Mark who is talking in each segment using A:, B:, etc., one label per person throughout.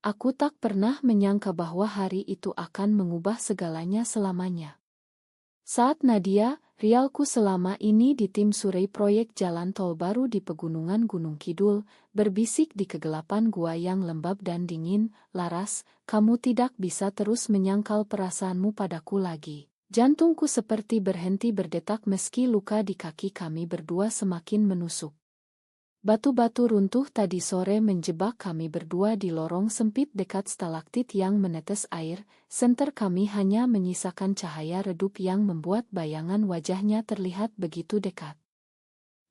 A: Aku tak pernah menyangka bahwa hari itu akan mengubah segalanya selamanya. Saat Nadia, rialku selama ini di tim Survei proyek jalan tol baru di pegunungan Gunung Kidul, berbisik di kegelapan gua yang lembab dan dingin, "Laras, kamu tidak bisa terus menyangkal perasaanmu padaku lagi." Jantungku seperti berhenti berdetak meski luka di kaki kami berdua semakin menusuk. Batu-batu runtuh tadi sore menjebak kami berdua di lorong sempit dekat stalaktit yang menetes air, senter kami hanya menyisakan cahaya redup yang membuat bayangan wajahnya terlihat begitu dekat.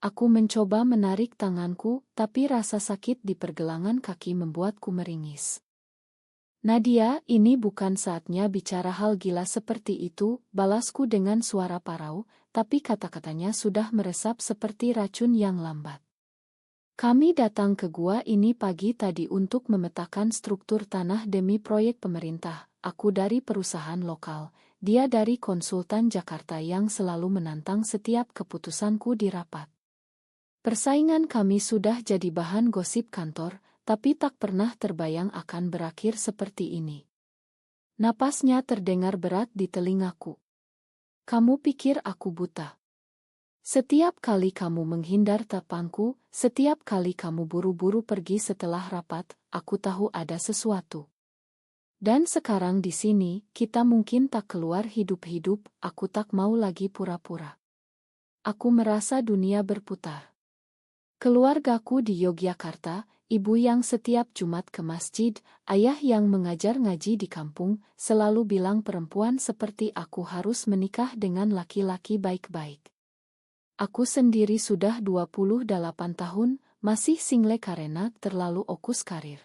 A: Aku mencoba menarik tanganku, tapi rasa sakit di pergelangan kaki membuatku meringis. "Nadia, ini bukan saatnya bicara hal gila seperti itu," balasku dengan suara parau, tapi kata-katanya sudah meresap seperti racun yang lambat. "Kami datang ke gua ini pagi tadi untuk memetakan struktur tanah demi proyek pemerintah. Aku dari perusahaan lokal, dia dari konsultan Jakarta yang selalu menantang setiap keputusanku di rapat. Persaingan kami sudah jadi bahan gosip kantor, tapi tak pernah terbayang akan berakhir seperti ini." Napasnya terdengar berat di telingaku. "Kamu pikir aku buta? Setiap kali kamu menghindar tapangku, setiap kali kamu buru-buru pergi setelah rapat, aku tahu ada sesuatu. Dan sekarang di sini, kita mungkin tak keluar hidup-hidup, aku tak mau lagi pura-pura. Aku merasa dunia berputar. Keluargaku di Yogyakarta, ibu yang setiap Jumat ke masjid, ayah yang mengajar ngaji di kampung, selalu bilang perempuan seperti aku harus menikah dengan laki-laki baik-baik. Aku sendiri sudah 28 tahun, masih single karena terlalu fokus karir.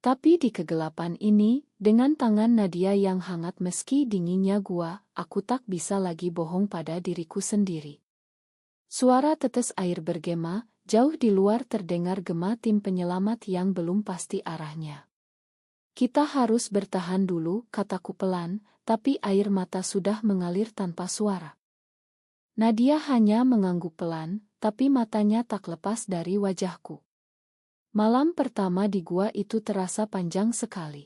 A: Tapi di kegelapan ini, dengan tangan Nadia yang hangat meski dinginnya gua, aku tak bisa lagi bohong pada diriku sendiri." Suara tetes air bergema, jauh di luar terdengar gema tim penyelamat yang belum pasti arahnya. "Kita harus bertahan dulu," kataku pelan, tapi air mata sudah mengalir tanpa suara. Nadia hanya mengangguk pelan, tapi matanya tak lepas dari wajahku. Malam pertama di gua itu terasa panjang sekali.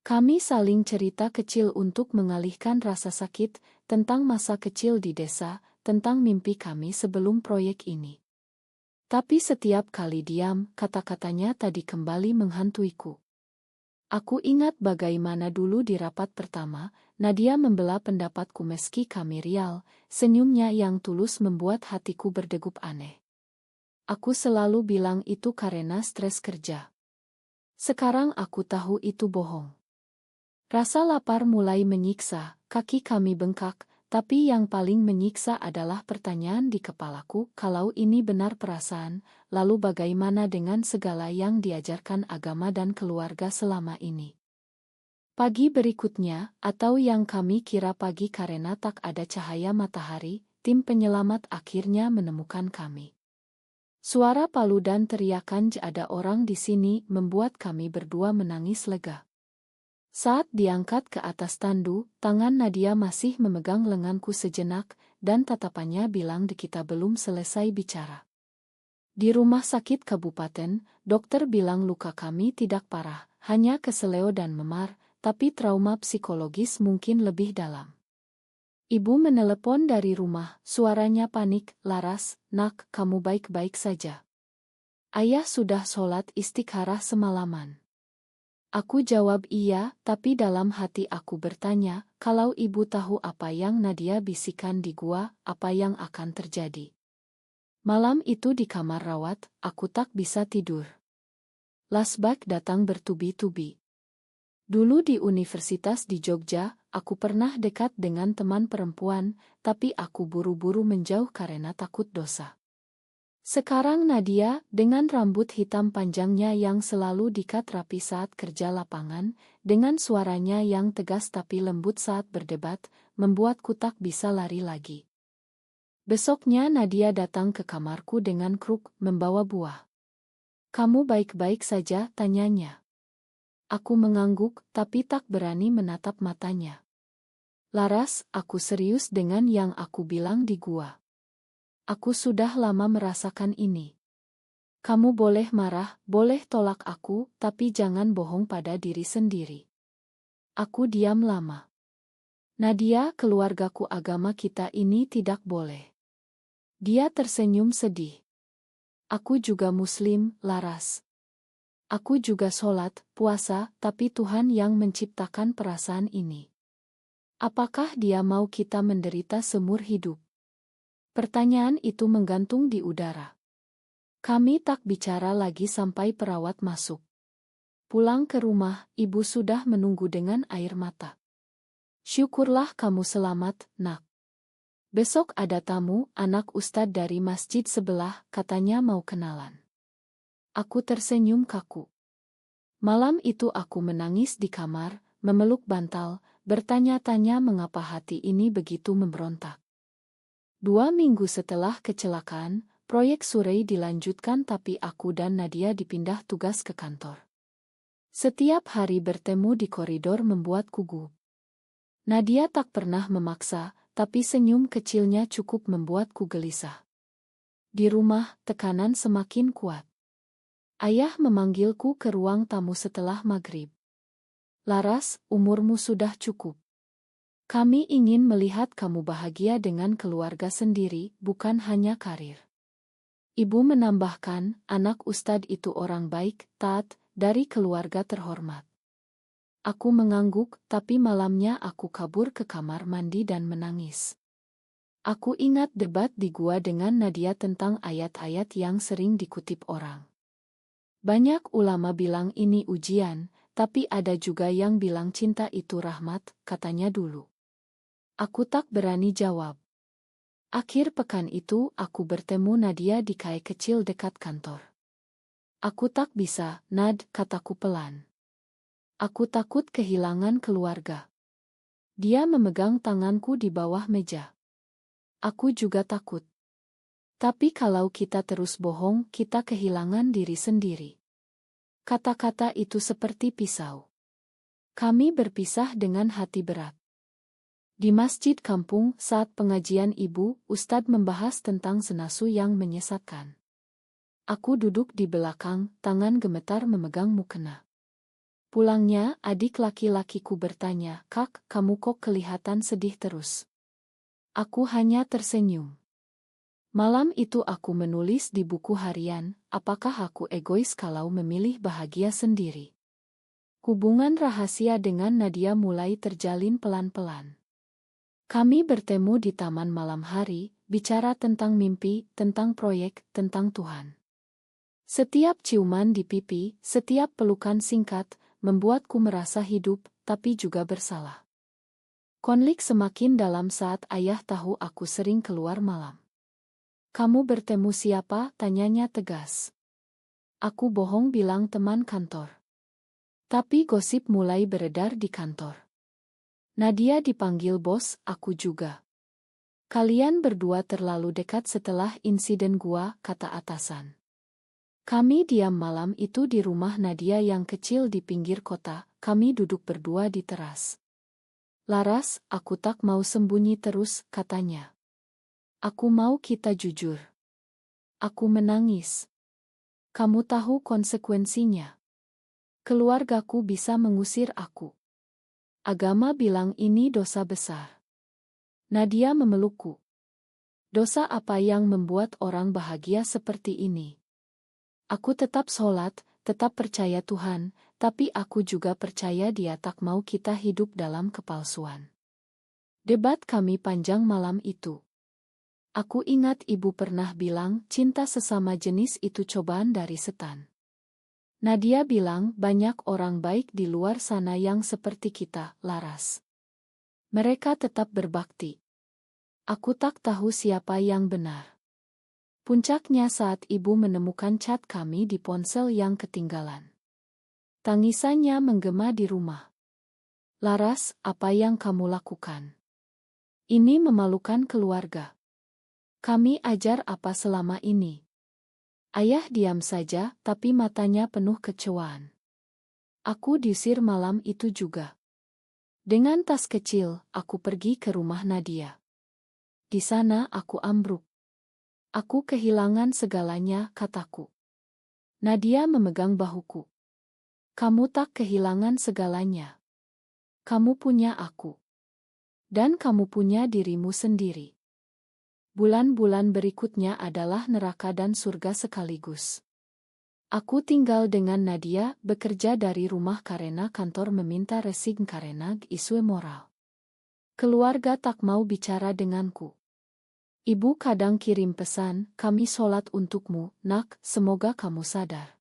A: Kami saling cerita kecil untuk mengalihkan rasa sakit, tentang masa kecil di desa, tentang mimpi kami sebelum proyek ini. Tapi setiap kali diam, kata-katanya tadi kembali menghantuiku. Aku ingat bagaimana dulu di rapat pertama, Nadia membela pendapatku meski kami rial, senyumnya yang tulus membuat hatiku berdegup aneh. Aku selalu bilang itu karena stres kerja. Sekarang aku tahu itu bohong. Rasa lapar mulai menyiksa, kaki kami bengkak, tapi yang paling menyiksa adalah pertanyaan di kepalaku, kalau ini benar perasaan, lalu bagaimana dengan segala yang diajarkan agama dan keluarga selama ini? Pagi berikutnya, atau yang kami kira pagi karena tak ada cahaya matahari, tim penyelamat akhirnya menemukan kami. Suara palu dan teriakan "ada orang di sini" membuat kami berdua menangis lega. Saat diangkat ke atas tandu, tangan Nadia masih memegang lenganku sejenak, dan tatapannya bilang kita belum selesai bicara. "Di rumah sakit kabupaten, dokter bilang luka kami tidak parah, hanya keseleo dan memar, tapi trauma psikologis mungkin lebih dalam." Ibu menelepon dari rumah, suaranya panik, "Laras, nak, kamu baik-baik saja?" "Ayah sudah sholat istikharah semalaman." Aku jawab iya, tapi dalam hati aku bertanya, kalau ibu tahu apa yang Nadia bisikan di gua, apa yang akan terjadi? Malam itu di kamar rawat, aku tak bisa tidur. Flashback datang bertubi-tubi. Dulu di universitas di Jogja, aku pernah dekat dengan teman perempuan, tapi aku buru-buru menjauh karena takut dosa. Sekarang Nadia, dengan rambut hitam panjangnya yang selalu dikat rapi saat kerja lapangan, dengan suaranya yang tegas tapi lembut saat berdebat, membuatku tak bisa lari lagi. Besoknya Nadia datang ke kamarku dengan kruk, membawa buah. "Kamu baik-baik saja?" tanyanya. Aku mengangguk, tapi tak berani menatap matanya. "Laras, aku serius dengan yang aku bilang di gua. Aku sudah lama merasakan ini. Kamu boleh marah, boleh tolak aku, tapi jangan bohong pada diri sendiri. Aku diam lama. Nadia, keluargaku, agama kita ini tidak boleh. Dia tersenyum sedih. Aku juga Muslim, Laras. Aku juga sholat, puasa, tapi Tuhan yang menciptakan perasaan ini. Apakah Dia mau kita menderita seumur hidup? Pertanyaan itu menggantung di udara. Kami tak bicara lagi sampai perawat masuk. Pulang ke rumah, ibu sudah menunggu dengan air mata. Syukurlah kamu selamat, nak. Besok ada tamu, anak ustadz dari masjid sebelah, katanya mau kenalan. Aku tersenyum kaku. Malam itu aku menangis di kamar, memeluk bantal, bertanya-tanya mengapa hati ini begitu memberontak. 2 minggu setelah kecelakaan, proyek Surey dilanjutkan tapi aku dan Nadia dipindah tugas ke kantor. Setiap hari bertemu di koridor membuatku gugup. Nadia tak pernah memaksa, tapi senyum kecilnya cukup membuatku gelisah. Di rumah, tekanan semakin kuat. Ayah memanggilku ke ruang tamu setelah maghrib. Laras, umurmu sudah cukup. Kami ingin melihat kamu bahagia dengan keluarga sendiri, bukan hanya karir. Ibu menambahkan, anak ustadz itu orang baik, taat, dari keluarga terhormat. Aku mengangguk, tapi malamnya aku kabur ke kamar mandi dan menangis. Aku ingat debat di gua dengan Nadia tentang ayat-ayat yang sering dikutip orang. Banyak ulama bilang ini ujian, tapi ada juga yang bilang cinta itu rahmat, katanya dulu. Aku tak berani jawab. Akhir pekan itu, aku bertemu Nadia di kai kecil dekat kantor. Aku tak bisa, Nad, kataku pelan. Aku takut kehilangan keluarga. Dia memegang tanganku di bawah meja. Aku juga takut. Tapi kalau kita terus bohong, kita kehilangan diri sendiri. Kata-kata itu seperti pisau. Kami berpisah dengan hati berat. Di masjid kampung, saat pengajian ibu, Ustadz membahas tentang senasu yang menyesatkan. Aku duduk di belakang, tangan gemetar memegang mukena. Pulangnya, adik laki-lakiku bertanya, Kak, kamu kok kelihatan sedih terus? Aku hanya tersenyum. Malam itu aku menulis di buku harian, apakah aku egois kalau memilih bahagia sendiri? Hubungan rahasia dengan Nadia mulai terjalin pelan-pelan. Kami bertemu di taman malam hari, bicara tentang mimpi, tentang proyek, tentang Tuhan. Setiap ciuman di pipi, setiap pelukan singkat, membuatku merasa hidup, tapi juga bersalah. Konflik semakin dalam saat ayah tahu aku sering keluar malam. Kamu bertemu siapa? Tanyanya tegas. Aku bohong bilang teman kantor. Tapi gosip mulai beredar di kantor. Nadia dipanggil bos, aku juga. Kalian berdua terlalu dekat setelah insiden gua, kata atasan. Kami diam malam itu di rumah Nadia yang kecil di pinggir kota, kami duduk berdua di teras. Laras, aku tak mau sembunyi terus, katanya. Aku mau kita jujur. Aku menangis. Kamu tahu konsekuensinya. Keluargaku bisa mengusir aku. Agama bilang ini dosa besar. Nadia memelukku. Dosa apa yang membuat orang bahagia seperti ini? Aku tetap sholat, tetap percaya Tuhan, tapi aku juga percaya Dia tak mau kita hidup dalam kepalsuan. Debat kami panjang malam itu. Aku ingat ibu pernah bilang, cinta sesama jenis itu cobaan dari setan. Nadia bilang, banyak orang baik di luar sana yang seperti kita, Laras. Mereka tetap berbakti. Aku tak tahu siapa yang benar. Puncaknya saat ibu menemukan cat kami di ponsel yang ketinggalan. Tangisannya menggema di rumah. Laras, apa yang kamu lakukan? Ini memalukan keluarga. Kami ajar apa selama ini? Ayah diam saja, tapi matanya penuh kecewaan. Aku diusir malam itu juga. Dengan tas kecil, aku pergi ke rumah Nadia. Di sana aku ambruk. Aku kehilangan segalanya, kataku. Nadia memegang bahuku. Kamu tak kehilangan segalanya. Kamu punya aku. Dan kamu punya dirimu sendiri. Bulan-bulan berikutnya adalah neraka dan surga sekaligus. Aku tinggal dengan Nadia, bekerja dari rumah karena kantor meminta resign karena isu moral. Keluarga tak mau bicara denganku. Ibu kadang kirim pesan, kami sholat untukmu, nak, semoga kamu sadar.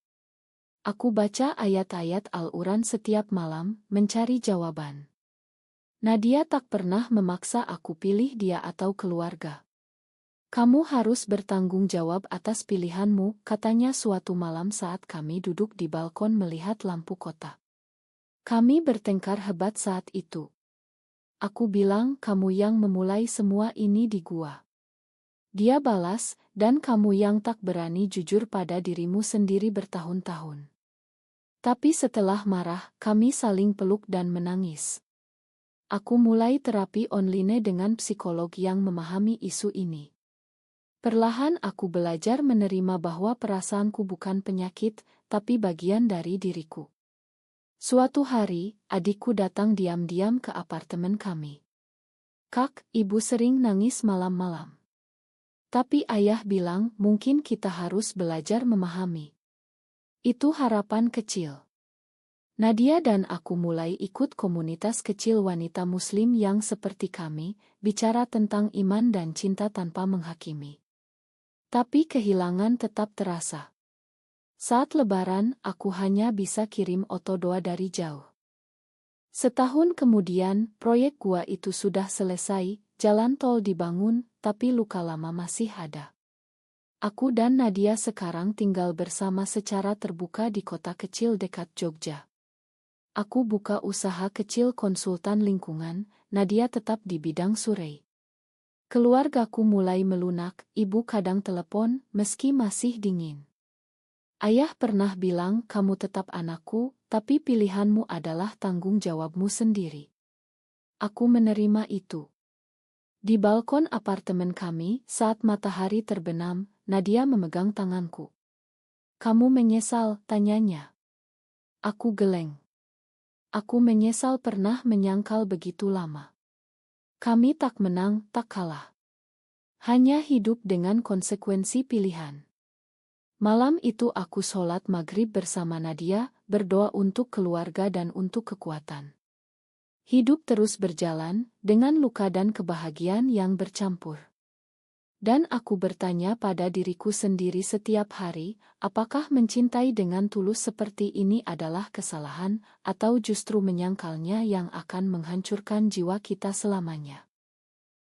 A: Aku baca ayat-ayat Al-Quran setiap malam, mencari jawaban. Nadia tak pernah memaksa aku pilih dia atau keluarga. Kamu harus bertanggung jawab atas pilihanmu, katanya suatu malam saat kami duduk di balkon melihat lampu kota. Kami bertengkar hebat saat itu. Aku bilang, kamu yang memulai semua ini di gua. Dia balas, dan kamu yang tak berani jujur pada dirimu sendiri bertahun-tahun. Tapi setelah marah, kami saling peluk dan menangis. Aku mulai terapi online dengan psikolog yang memahami isu ini. Perlahan aku belajar menerima bahwa perasaanku bukan penyakit, tapi bagian dari diriku. Suatu hari, adikku datang diam-diam ke apartemen kami. Kak, ibu sering nangis malam-malam. Tapi ayah bilang, mungkin kita harus belajar memahami. Itu harapan kecil. Nadia dan aku mulai ikut komunitas kecil wanita muslim yang seperti kami, bicara tentang iman dan cinta tanpa menghakimi. Tapi kehilangan tetap terasa. Saat lebaran, aku hanya bisa kirim oto doa dari jauh. Setahun kemudian, proyek gua itu sudah selesai, jalan tol dibangun, tapi luka lama masih ada. Aku dan Nadia sekarang tinggal bersama secara terbuka di kota kecil dekat Jogja. Aku buka usaha kecil konsultan lingkungan, Nadia tetap di bidang survei. Keluargaku mulai melunak, ibu kadang telepon, meski masih dingin. Ayah pernah bilang, kamu tetap anakku, tapi pilihanmu adalah tanggung jawabmu sendiri. Aku menerima itu. Di balkon apartemen kami, saat matahari terbenam, Nadia memegang tanganku. Kamu menyesal, tanyanya. Aku geleng. Aku menyesal pernah menyangkal begitu lama. Kami tak menang, tak kalah. Hanya hidup dengan konsekuensi pilihan. Malam itu aku sholat maghrib bersama Nadia, berdoa untuk keluarga dan untuk kekuatan. Hidup terus berjalan, dengan luka dan kebahagiaan yang bercampur. Dan aku bertanya pada diriku sendiri setiap hari, apakah mencintai dengan tulus seperti ini adalah kesalahan, atau justru menyangkalnya yang akan menghancurkan jiwa kita selamanya.